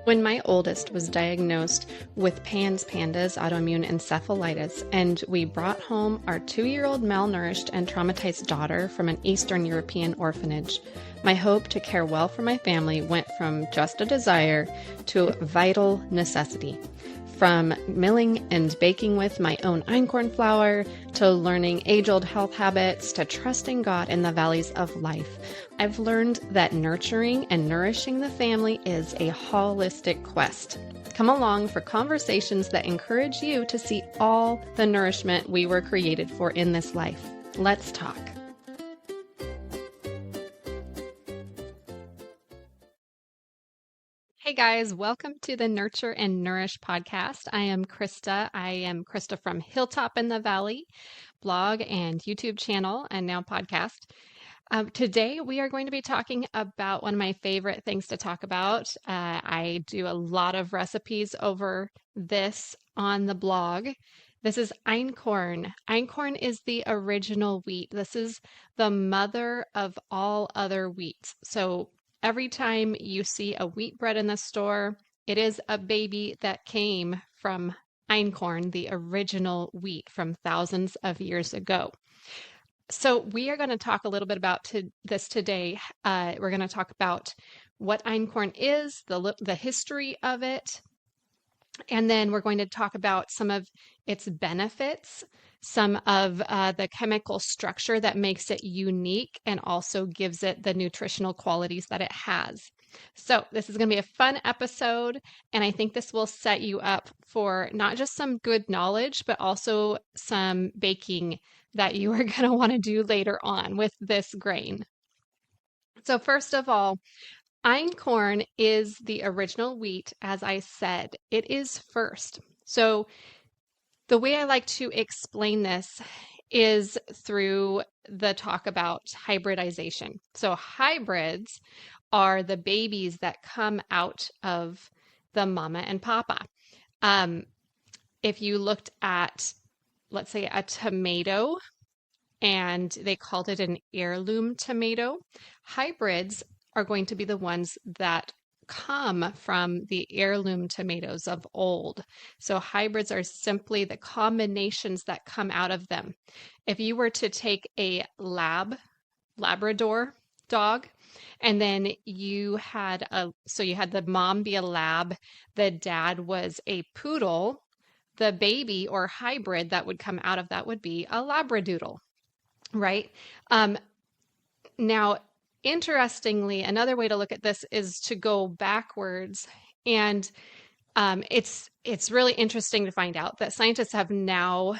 When my oldest was diagnosed with PANS-PANDAS autoimmune encephalitis, and we brought home our 2-year-old malnourished and traumatized daughter from an Eastern European orphanage, my hope to care well for my family went from just a desire to a vital necessity. From milling and baking with my own einkorn flour, to learning age-old health habits, to trusting God in the valleys of life, I've learned that nurturing and nourishing the family is a holistic quest. Come along for conversations that encourage you to see all the nourishment we were created for in this life. Let's talk. Hey guys, welcome to the Nurture and Nourish podcast. I am Krista. I am Krista from Hilltop in the Valley blog and YouTube channel and now podcast. Today we are going to be talking about one of my favorite things to talk about. I do a lot of recipes over this on the blog. This is einkorn. Einkorn is the original wheat. This is the mother of all other wheats. So every time you see a wheat bread in the store, it is a baby that came from einkorn, the original wheat from thousands of years ago. So we are going to talk a little bit about this today. We're going to talk about what einkorn is, the history of it, and then we're going to talk about some of its benefits, some of the chemical structure that makes it unique and also gives it the nutritional qualities that it has. So this is going to be a fun episode, and I think this will set you up for not just some good knowledge, but also some baking that you are going to want to do later on with this grain. So first of all, einkorn is the original wheat. As I said, it is first. So the way I like to explain this is through the talk about hybridization. So hybrids are the babies that come out of the mama and papa. If you looked at, let's say, a tomato, and they called it an heirloom tomato, hybrids are going to be the ones that come from the heirloom tomatoes of old. So hybrids are simply the combinations that come out of them. If you were to take a Labrador dog, and then you had the mom be a lab, the dad was a poodle, the baby or hybrid that would come out of that would be a labradoodle, right? Now, interestingly, another way to look at this is to go backwards, and it's really interesting to find out that scientists have now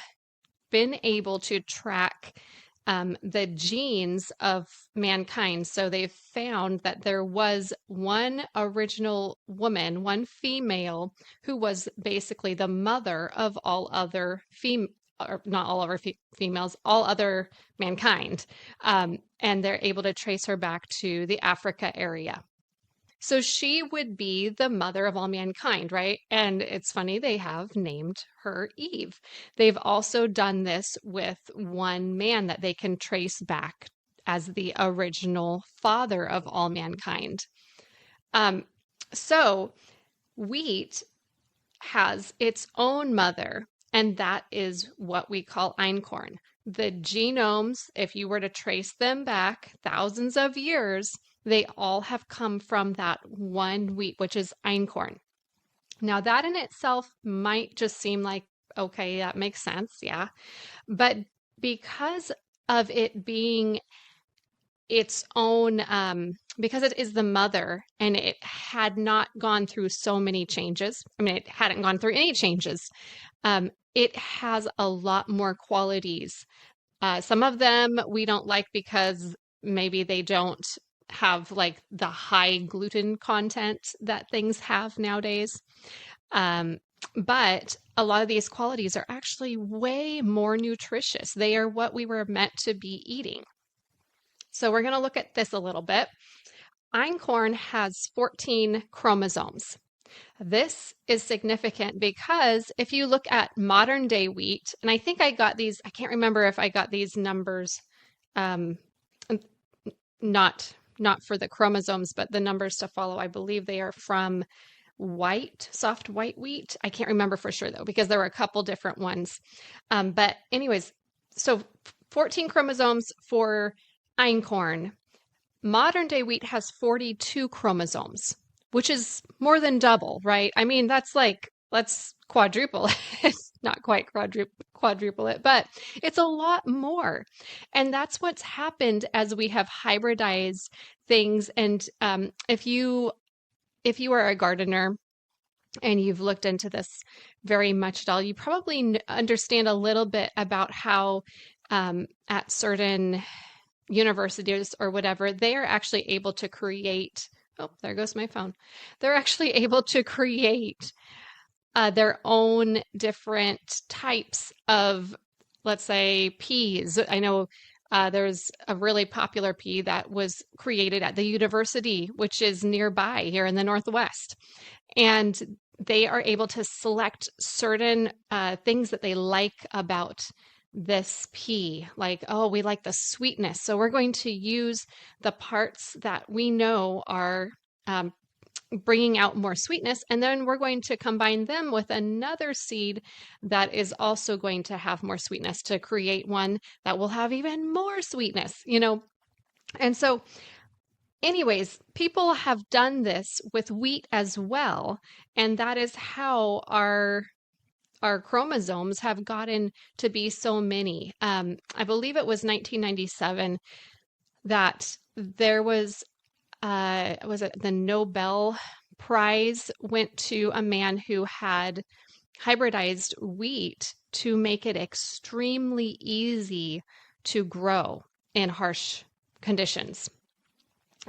been able to track the genes of mankind. So they've found that there was one original woman, one female, who was basically the mother of all other not all of our females, all other mankind. And they're able to trace her back to the Africa area. So she would be the mother of all mankind, right? And it's funny, they have named her Eve. They've also done this with one man that they can trace back as the original father of all mankind. So wheat has its own mother, and that is what we call einkorn. The genomes, if you were to trace them back thousands of years, they all have come from that one wheat, which is einkorn. Now, that in itself might just seem like, okay, that makes sense, yeah. But because of it being its own, because it is the mother and it had not gone through so many changes, it hadn't gone through any changes, it has a lot more qualities. Some of them we don't like because maybe they don't have like the high gluten content that things have nowadays. But a lot of these qualities are actually way more nutritious. They are what we were meant to be eating. So we're going to look at this a little bit. Einkorn has 14 chromosomes. This is significant because if you look at modern day wheat, and I think I got these, I can't remember if I got these numbers, not for the chromosomes, but the numbers to follow. I believe they are from soft white wheat. I can't remember for sure though, because there were a couple different ones. But anyways, so 14 chromosomes for einkorn. Modern day wheat has 42 chromosomes, which is more than double, right? I mean, let's quadruple it. Not quite quadruple it, but it's a lot more. And that's what's happened as we have hybridized things. And if you are a gardener and you've looked into this very much at all, you probably understand a little bit about how at certain universities or whatever, they are actually able to create. Oh, there goes my phone. They're actually able to create their own different types of, let's say, peas. I know there's a really popular pea that was created at the university, which is nearby here in the Northwest. And they are able to select certain things that they like about this pea. Like, oh, we like the sweetness. So we're going to use the parts that we know are bringing out more sweetness. And then we're going to combine them with another seed that is also going to have more sweetness to create one that will have even more sweetness, you know? And so anyways, people have done this with wheat as well. And that is how our chromosomes have gotten to be so many. I believe it was 1997 that there was it the Nobel Prize went to a man who had hybridized wheat to make it extremely easy to grow in harsh conditions.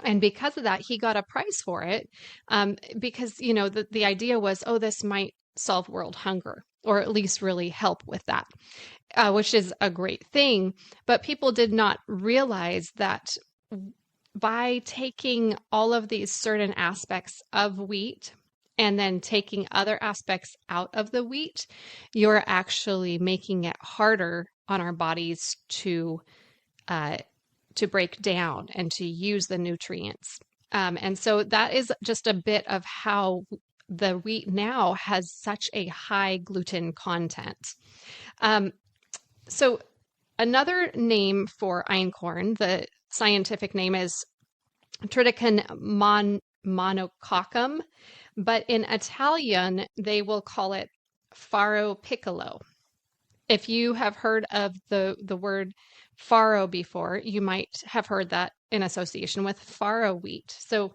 And because of that, he got a prize for it because, you know, the idea was, oh, this might solve world hunger or at least really help with that, which is a great thing. But people did not realize that by taking all of these certain aspects of wheat and then taking other aspects out of the wheat, you're actually making it harder on our bodies to break down and to use the nutrients. And so that is just a bit of how the wheat now has such a high gluten content. So another name for einkorn, the scientific name is Triticum monococcum, but in Italian, they will call it farro piccolo. If you have heard of the word farro before, you might have heard that in association with farro wheat. So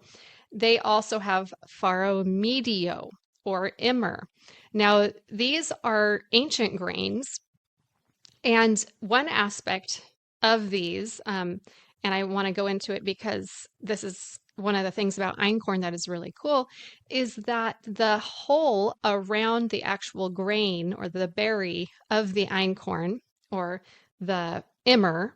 they also have farro medio or immer. Now, these are ancient grains, and one aspect of these, and I want to go into it because this is one of the things about einkorn that is really cool, is that the hull around the actual grain or the berry of the einkorn or the immer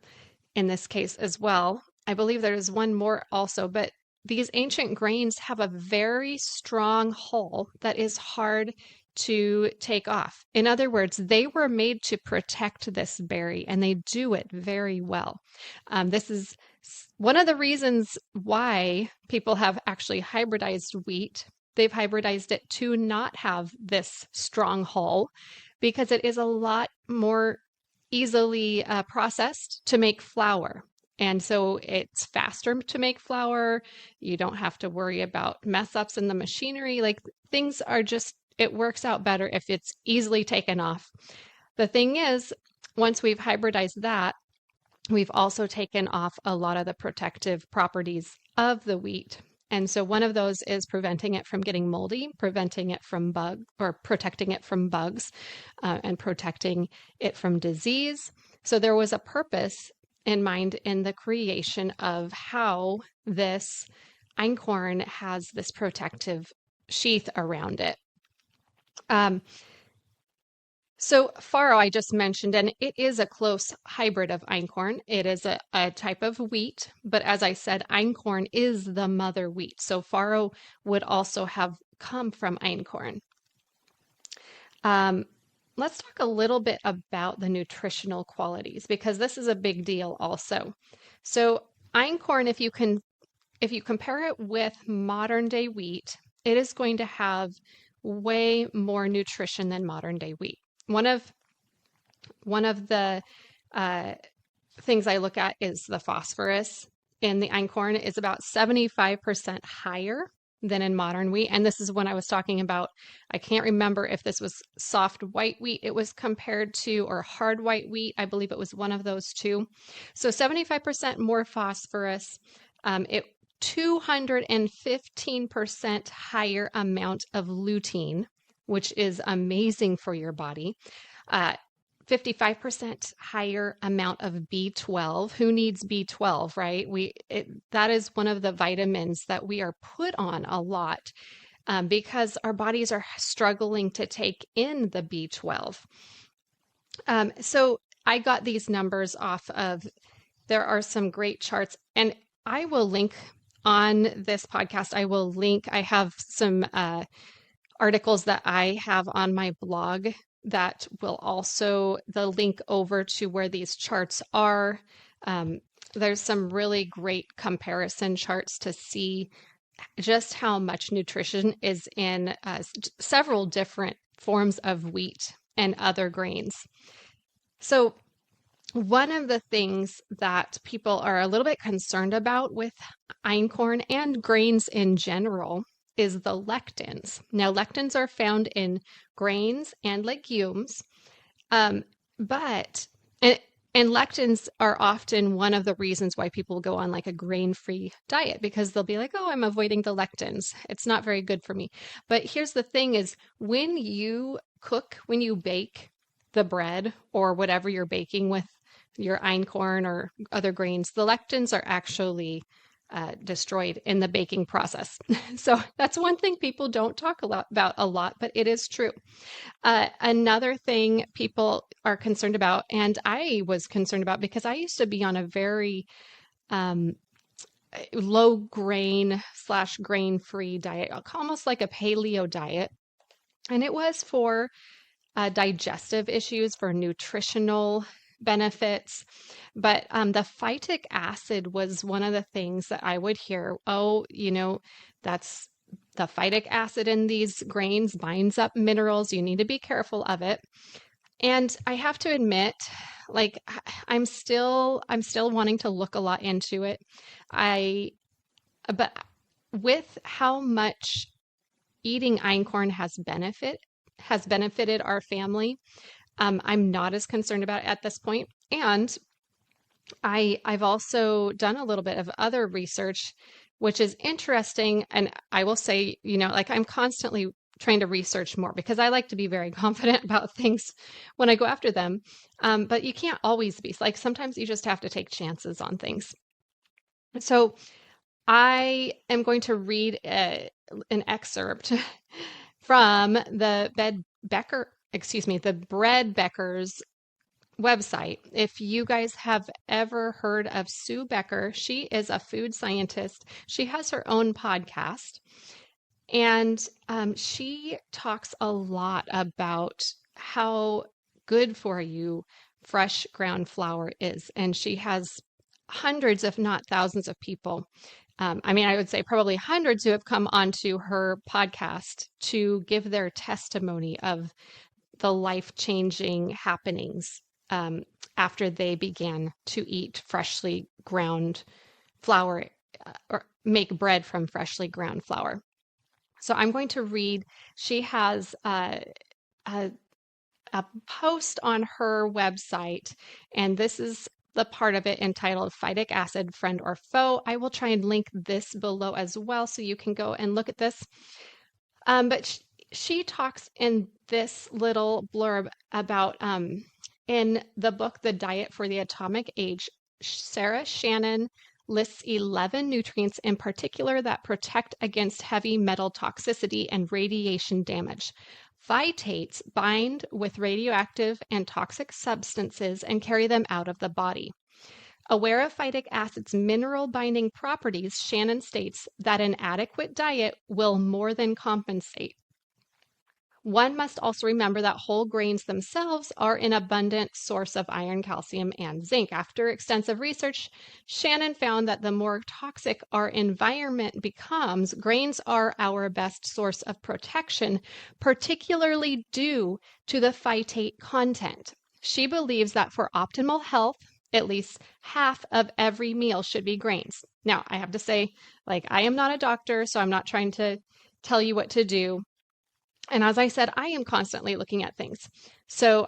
in this case as well. I believe there's one more also, but these ancient grains have a very strong hull that is hard to take off. In other words, they were made to protect this berry, and they do it very well. This is one of the reasons why people have actually hybridized wheat. They've hybridized it to not have this strong hull because it is a lot more easily processed to make flour. And so it's faster to make flour. You don't have to worry about mess ups in the machinery. Like things are just, it works out better if it's easily taken off. The thing is, once we've hybridized that, we've also taken off a lot of the protective properties of the wheat. And so one of those is preventing it from getting moldy, preventing it from protecting it from bugs, and protecting it from disease. So there was a purpose in mind in the creation of how this einkorn has this protective sheath around it. So farro I just mentioned, and it is a close hybrid of einkorn. It is a type of wheat, but as I said, einkorn is the mother wheat. So farro would also have come from einkorn. Let's talk a little bit about the nutritional qualities because this is a big deal also. So einkorn, if you compare it with modern day wheat, it is going to have way more nutrition than modern day wheat. One of the uh, things I look at is the phosphorus in the einkorn is about 75% higher than in modern wheat. And this is when I was talking about, I can't remember if this was soft white wheat it was compared to or hard white wheat. I believe it was one of those two. So 75% more phosphorus, it 215% higher amount of lutein, which is amazing for your body. 55% higher amount of B12. Who needs B12, right? That is one of the vitamins that we are put on a lot because our bodies are struggling to take in the B12. So I got these numbers off of, there are some great charts, and I will link on this podcast. I have some articles that I have on my blog that will also the link over to where these charts are. There's some really great comparison charts to see just how much nutrition is in several different forms of wheat and other grains. So one of the things that people are a little bit concerned about with einkorn and grains in general is the lectins. Now, lectins are found in grains and legumes, but lectins are often one of the reasons why people go on like a grain-free diet, because they'll be like, oh, I'm avoiding the lectins. It's not very good for me. But here's the thing is when you bake the bread or whatever you're baking with your einkorn or other grains, the lectins are actually destroyed in the baking process. So that's one thing people don't talk about a lot, but it is true. Another thing people are concerned about, and I was concerned about because I used to be on a very low grain / grain-free diet, almost like a paleo diet. And it was for digestive issues, for nutritional benefits. But the phytic acid was one of the things that I would hear, oh, that's the phytic acid in these grains binds up minerals. You need to be careful of it. And I have to admit, like, I'm still wanting to look a lot into it. But with how much eating einkorn has benefited our family, I'm not as concerned about it at this point. And I've also done a little bit of other research, which is interesting. And I will say, like I'm constantly trying to research more because I like to be very confident about things when I go after them. But you can't always be. Like sometimes you just have to take chances on things. So I am going to read an excerpt from the Bread Becker's website. If you guys have ever heard of Sue Becker, she is a food scientist. She has her own podcast, and she talks a lot about how good for you fresh ground flour is. And she has hundreds, if not thousands of people. I would say probably hundreds who have come onto her podcast to give their testimony of the life-changing happenings after they began to eat freshly ground flour or make bread from freshly ground flour. So I'm going to read, she has a post on her website, and this is the part of it entitled Phytic Acid, Friend or Foe. I will try and link this below as well so you can go and look at this. But she talks in this little blurb about, in the book, The Diet for the Atomic Age, Sarah Shannon lists 11 nutrients in particular that protect against heavy metal toxicity and radiation damage. Phytates bind with radioactive and toxic substances and carry them out of the body. Aware of phytic acid's mineral binding properties, Shannon states that an adequate diet will more than compensate. One must also remember that whole grains themselves are an abundant source of iron, calcium, and zinc. After extensive research, Shannon found that the more toxic our environment becomes, grains are our best source of protection, particularly due to the phytate content. She believes that for optimal health, at least half of every meal should be grains. Now, I have to say, I am not a doctor, so I'm not trying to tell you what to do. And as I said, I am constantly looking at things. So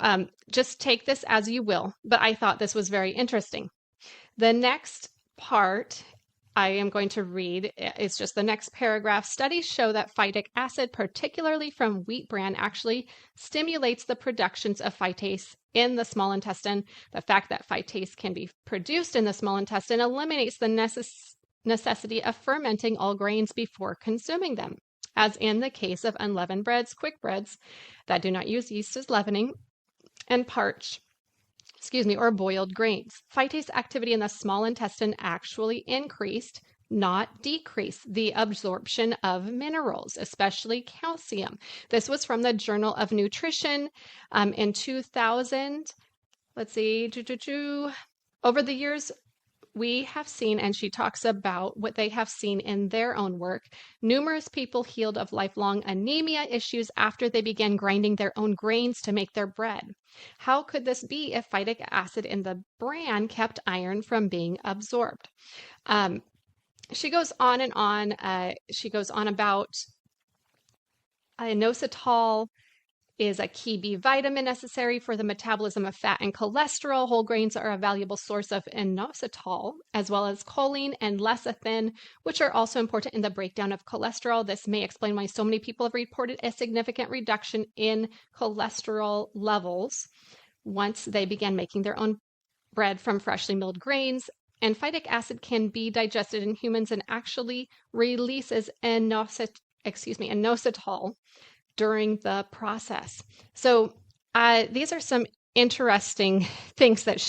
just take this as you will, but I thought this was very interesting. The next part I am going to read is just the next paragraph. Studies show that phytic acid, particularly from wheat bran, actually stimulates the productions of phytase in the small intestine. The fact that phytase can be produced in the small intestine eliminates the necessity of fermenting all grains before consuming them, as in the case of unleavened breads, quick breads that do not use yeast as leavening, and or boiled grains. Phytase activity in the small intestine actually increased, not decreased, the absorption of minerals, especially calcium. This was from the Journal of Nutrition in 2000. Let's see, over the years, we have seen, and she talks about what they have seen in their own work, numerous people healed of lifelong anemia issues after they began grinding their own grains to make their bread. How could this be if phytic acid in the bran kept iron from being absorbed? She goes on and on. She goes on about inositol is a key B vitamin necessary for the metabolism of fat and cholesterol. Whole grains are a valuable source of inositol, as well as choline and lecithin, which are also important in the breakdown of cholesterol. This may explain why so many people have reported a significant reduction in cholesterol levels once they began making their own bread from freshly milled grains. And phytic acid can be digested in humans and actually releases inositol during the process. So these are some interesting points that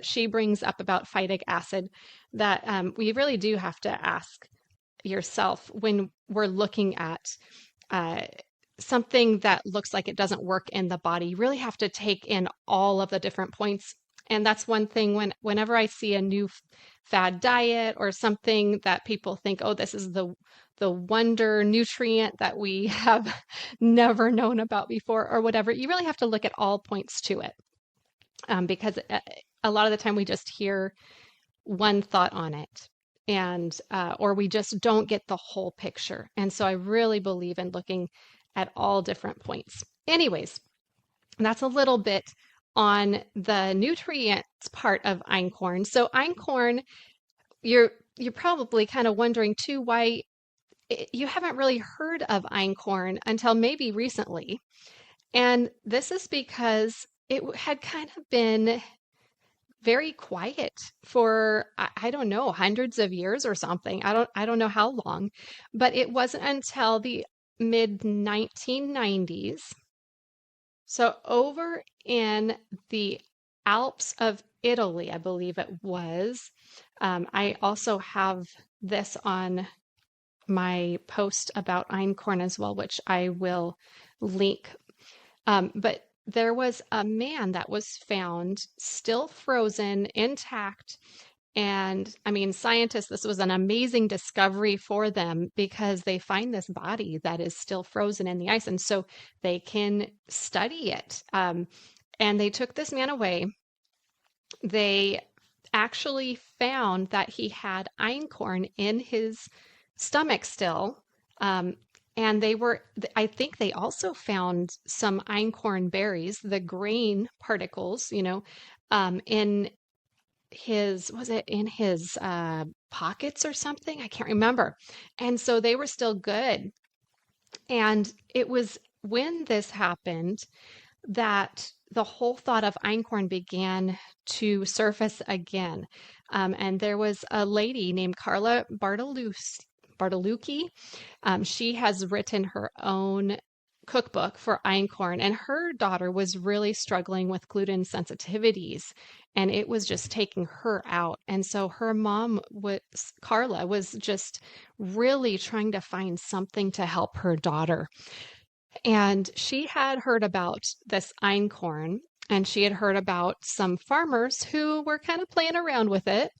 she brings up about phytic acid that we really do have to ask yourself when we're looking at something that looks like it doesn't work in the body. You really have to take in all of the different points. And that's one thing whenever I see a new fad diet or something that people think, oh, this is the wonder nutrient that we have never known about before or whatever, you really have to look at all points to it, because a lot of the time we just hear one thought on it, and or we just don't get the whole picture. And so I really believe in looking at all different points. Anyways, that's a little bit on the nutrients part of einkorn. So einkorn, you're probably kind of wondering too why you haven't really heard of einkorn until maybe recently. And this is because it had kind of been very quiet for, I don't know, hundreds of years or something. I don't know how long, but it wasn't until the mid 1990s. So over in the Alps of Italy, I believe it was. I also have this on my post about einkorn as well, which I will link. But there was a man that was found still frozen, intact. And I mean, scientists, this was an amazing discovery for them because they find this body that is still frozen in the ice. And so they can study it. And they took this man away. They actually found that he had einkorn in his stomach still. And I think they also found some einkorn berries, the grain particles, in in his pockets or something? I can't remember. And so they were still good. And it was when this happened that the whole thought of einkorn began to surface again. And there was a lady named Carla Bartolucci. She has written her own cookbook for einkorn, and her daughter was really struggling with gluten sensitivities, and it was just taking her out. And so her mom, Carla, was just really trying to find something to help her daughter. And she had heard about this einkorn, and she had heard about some farmers who were kind of playing around with it.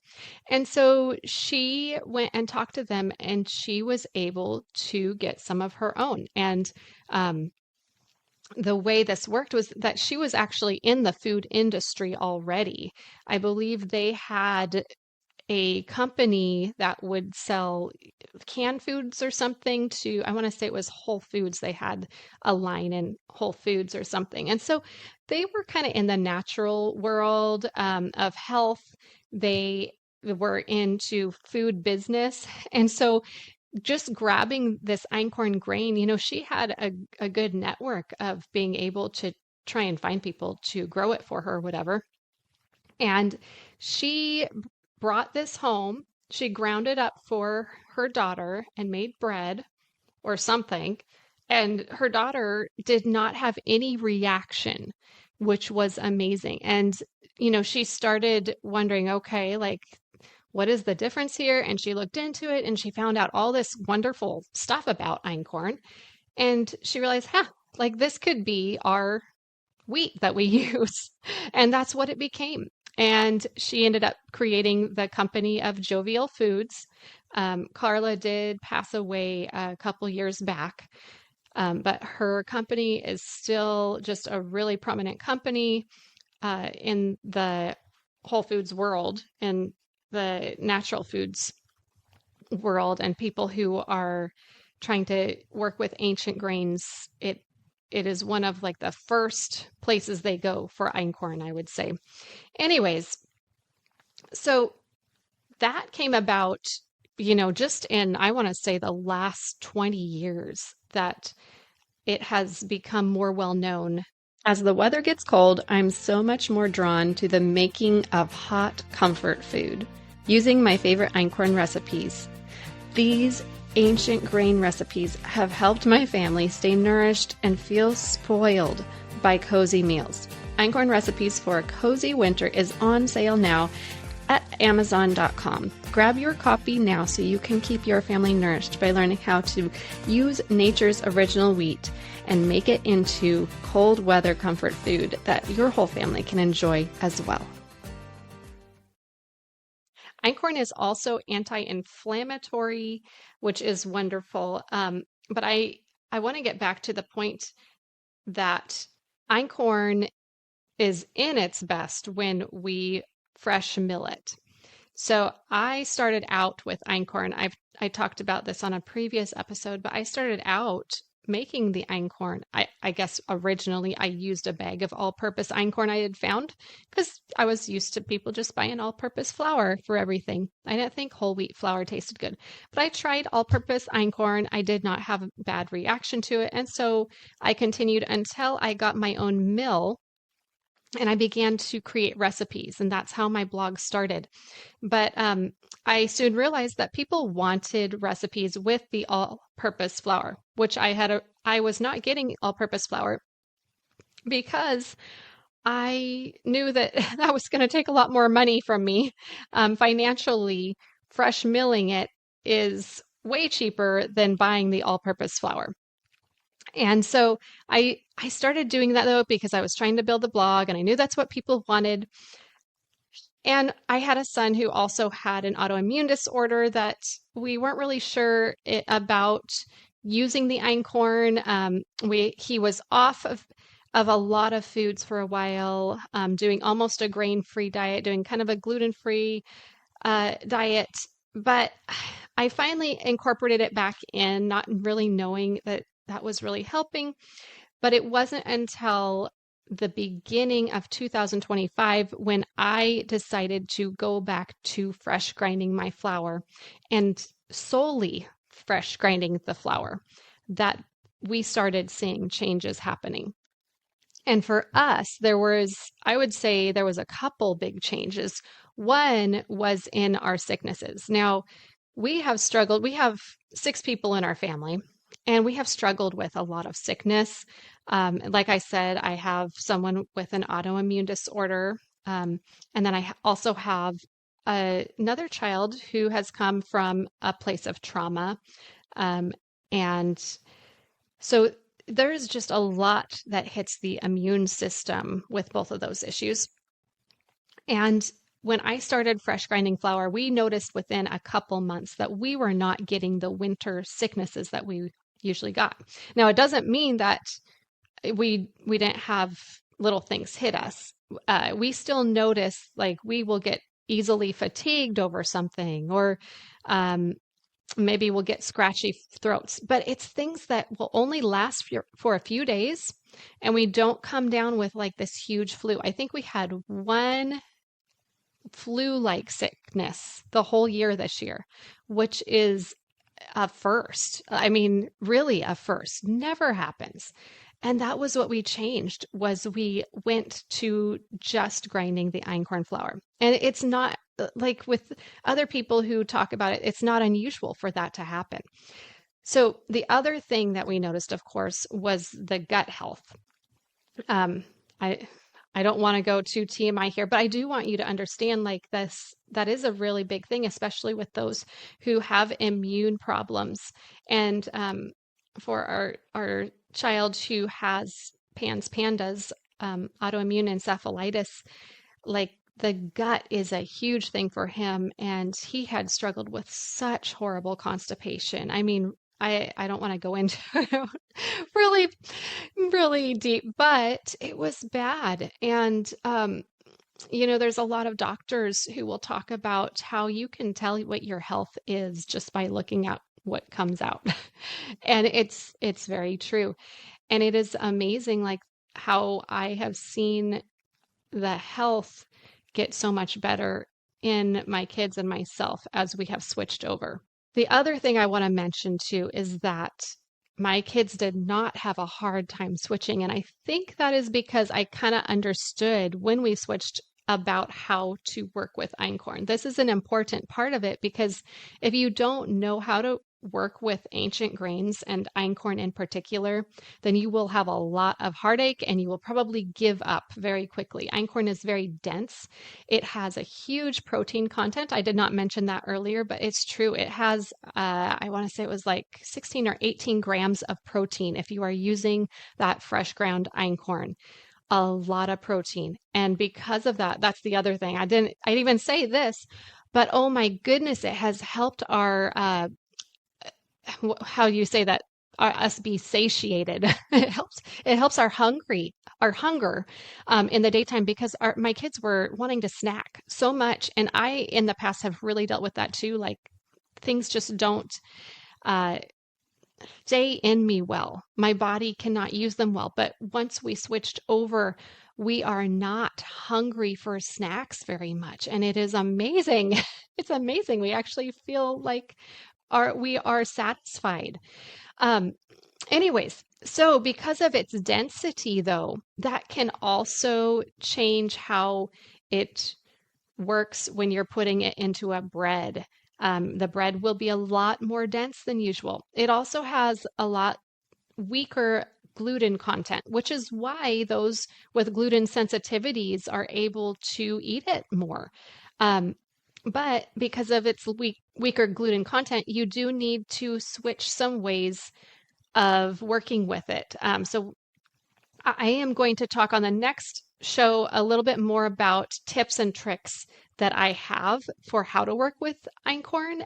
And so she went and talked to them, and she was able to get some of her own. And um, the way this worked was that she was actually in the food industry already. I believe they had a company that would sell canned foods or something to, I want to say it was Whole Foods. They had a line in Whole Foods or something. And so they were kind of in the natural world of health. They were into food business. And so just grabbing this einkorn grain, she had a good network of being able to try and find people to grow it for her, whatever. And she brought this home. She ground it up for her daughter and made bread or something. And her daughter did not have any reaction, which was amazing. And, she started wondering, okay, like, what is the difference here? And she looked into it and she found out all this wonderful stuff about einkorn. And she realized, like this could be our wheat that we use. And that's what it became. And she ended up creating the company of Jovial Foods. Carla did pass away a couple years back, but her company is still just a really prominent company in the Whole Foods world and the natural foods world, and people who are trying to work with ancient grains. It is one of like the first places they go for einkorn, I would say. Anyways, so that came about, just in, I want to say, the last 20 years that it has become more well known. As the weather gets cold, I'm so much more drawn to the making of hot comfort food, using my favorite einkorn recipes. These ancient grain recipes have helped my family stay nourished and feel spoiled by cozy meals. Einkorn Recipes for a Cozy Winter is on sale now at Amazon.com. Grab your copy now so you can keep your family nourished by learning how to use nature's original wheat and make it into cold weather comfort food that your whole family can enjoy as well. Einkorn is also anti-inflammatory, which is wonderful. But I want to get back to the point that einkorn is in its best when we fresh mill it. So I started out with einkorn. I talked about this on a previous episode, but I started out making the einkorn. I guess originally I used a bag of all-purpose einkorn I had found because I was used to people just buying all-purpose flour for everything. I didn't think whole wheat flour tasted good, but I tried all-purpose einkorn. I did not have a bad reaction to it, and so I continued until I got my own mill. And I began to create recipes, and that's how my blog started. But I soon realized that people wanted recipes with the all-purpose flour, which I was not getting all-purpose flour because I knew that that was going to take a lot more money from me. Financially, fresh milling it is way cheaper than buying the all-purpose flour. And so I started doing that though because I was trying to build the blog and I knew that's what people wanted. And I had a son who also had an autoimmune disorder that we weren't really sure about using the einkorn. He was off of a lot of foods for a while, doing almost a grain-free diet, doing kind of a gluten-free diet. But I finally incorporated it back in, not really knowing that that was really helping. But it wasn't until the beginning of 2025 when I decided to go back to fresh grinding my flour and solely fresh grinding the flour that we started seeing changes happening. And for us, I would say there was a couple big changes. One was in our sicknesses. Now, we have 6 people in our family, and we have struggled with a lot of sickness. Like I said, I have someone with an autoimmune disorder. And then I also have another child who has come from a place of trauma. And so there's just a lot that hits the immune system with both of those issues. And when I started fresh grinding flour, we noticed within a couple months that we were not getting the winter sicknesses that we usually got. Now, it doesn't mean that we didn't have little things hit us. We still notice like we will get easily fatigued over something, or um, maybe we'll get scratchy throats, but it's things that will only last for a few days, and we don't come down with like this huge flu. I think we had one flu-like sickness the whole year this year, which is a first. I mean, really a first. Never happens. And that was what we changed, was we went to just grinding the einkorn flour. And it's not like with other people who talk about it, it's not unusual for that to happen. So the other thing that we noticed, of course, was the gut health. Um, I I don't want to go too TMI here, but I do want you to understand like this, that is a really big thing, especially with those who have immune problems. And for our child who has PANS, autoimmune encephalitis, like the gut is a huge thing for him, and he had struggled with such horrible constipation. I mean, I don't want to go into really, really deep, but it was bad. And, there's a lot of doctors who will talk about how you can tell what your health is just by looking at what comes out. And it's very true. And it is amazing, like how I have seen the health get so much better in my kids and myself as we have switched over. The other thing I want to mention too is that my kids did not have a hard time switching. And I think that is because I kind of understood when we switched about how to work with einkorn. This is an important part of it, because if you don't know how to work with ancient grains and einkorn in particular, then you will have a lot of heartache and you will probably give up very quickly. Einkorn is very dense. It has a huge protein content. I did not mention that earlier, but it's true. It has, I want to say it was like 16 or 18 grams of protein if you are using that fresh ground einkorn. A lot of protein. And because of that, that's the other thing. I didn't even say this, but oh my goodness, it has helped our how do you say that, us be satiated. It helps our hunger in the daytime, because my kids were wanting to snack so much, and I in the past have really dealt with that too. Like things just don't uh, stay in me well. My body cannot use them well. But once we switched over, we are not hungry for snacks very much, and it is amazing. It's amazing. We actually feel like we are satisfied. Um, Anyways, so because of its density, though, that can also change how it works when you're putting it into a bread. The bread will be a lot more dense than usual. It also has a lot weaker gluten content, which is why those with gluten sensitivities are able to eat it more. Um, but because of its weaker gluten content, you do need to switch some ways of working with it. So I am going to talk on the next show a little bit more about tips and tricks that I have for how to work with einkorn.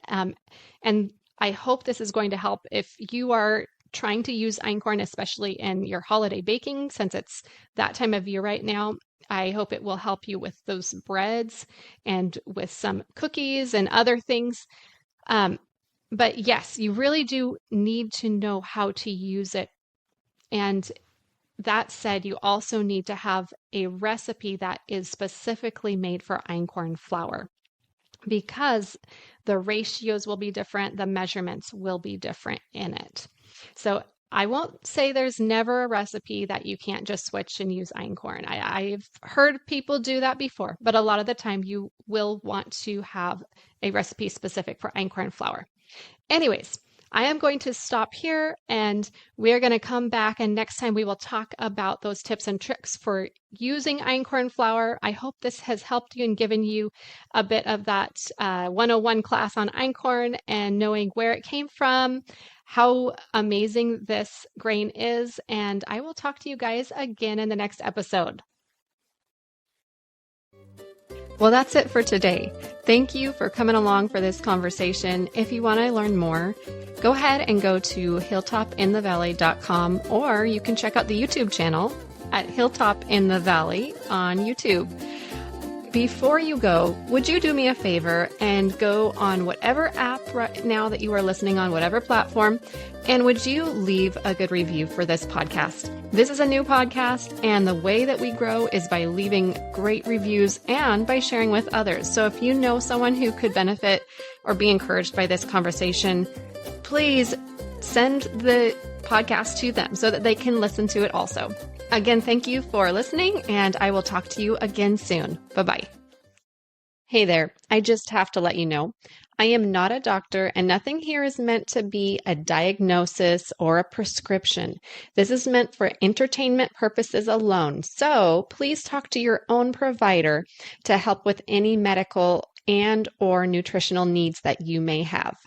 And I hope this is going to help if you are trying to use einkorn, especially in your holiday baking, since it's that time of year right now. I hope it will help you with those breads and with some cookies and other things. But yes, you really do need to know how to use it. And that said, you also need to have a recipe that is specifically made for einkorn flour, because the ratios will be different, the measurements will be different in it. So I won't say there's never a recipe that you can't just switch and use einkorn. I've heard people do that before, but a lot of the time you will want to have a recipe specific for einkorn flour. Anyways, I am going to stop here and we're going to come back. And next time we will talk about those tips and tricks for using einkorn flour. I hope this has helped you and given you a bit of that 101 class on einkorn and knowing where it came from, how amazing this grain is. And I will talk to you guys again in the next episode. Well, that's it for today. Thank you for coming along for this conversation. If you want to learn more, go ahead and go to hilltopinthevalley.com, or you can check out the YouTube channel at Hilltop in the Valley on YouTube. Before you go, would you do me a favor and go on whatever app right now that you are listening on, whatever platform, and would you leave a good review for this podcast? This is a new podcast, and the way that we grow is by leaving great reviews and by sharing with others. So if you know someone who could benefit or be encouraged by this conversation, please send the podcast to them so that they can listen to it also. Again, thank you for listening, and I will talk to you again soon. Bye-bye. Hey there, I just have to let you know, I am not a doctor, and nothing here is meant to be a diagnosis or a prescription. This is meant for entertainment purposes alone. So please talk to your own provider to help with any medical and or nutritional needs that you may have.